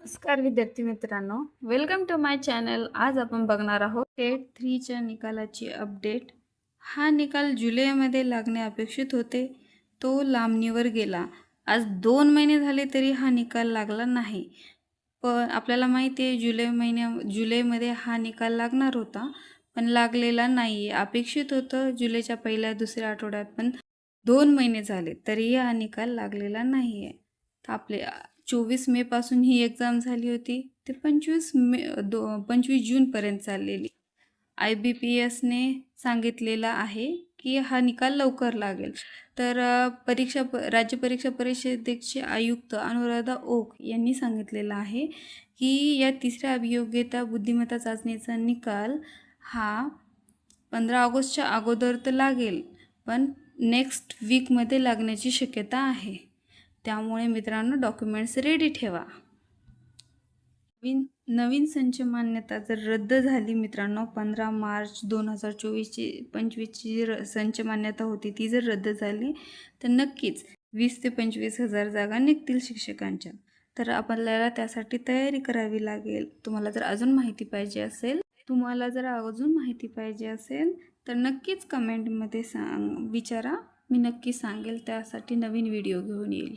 नमस्कार विद्यार्थी मित्रांनो, वेलकम टू माय चॅनल। आज आपण बघणार आहोत टेट 3च्या निकालाची अपडेट। हा निकाल जुलैमध्ये लागणे अपेक्षित होते, तो लांबणीवर गेला। आज 2 महिने झाले तरी हा निकाल लागला नाही। पण आपल्याला माहिती आहे जुलैमध्ये हा निकाल लागणार होता, पण लागलेला नाही आहे। अपेक्षित होतं जुलैच्या पहिल्या दुसऱ्या आठवड्यात, पण 2 महिने झाले तरी हा निकाल लागलेला नाही आहे। तर आपले 24 मे पासून ही एक्झाम झाली होती, ते 25 जूनपर्यंत चाललेली। IBPSने सांगितलेलं आहे की हा निकाल लवकर लागेल। तर राज्य परीक्षा परिषदेचे आयुक्त अनुराधा ओक यांनी सांगितलेलं आहे की या तिसऱ्या अभियोग्यता बुद्धिमत्ता चाचणीचा निकाल हा 15 ऑगस्टच्या अगोदर तर लागेल, पण नेक्स्ट वीकमध्ये लागण्याची शक्यता आहे। त्यामुळे मित्रांनो, डॉक्युमेंट्स रेडी ठेवा। नवीन संच मान्यता जर रद्द झाली मित्रांनो, 15 मार्च 2024-25ची संच मान्यता होती, ती जर रद्द झाली तर नक्कीच 20 ते 25 हजार जागा निघतील शिक्षकांच्या। तर आपल्याला त्यासाठी तयारी करावी लागेल। तुम्हाला जर अजून माहिती पाहिजे असेल तर नक्कीच कमेंटमध्ये विचारा, मी नक्की सांगेल। त्यासाठी नवीन व्हिडिओ घेऊन येईल।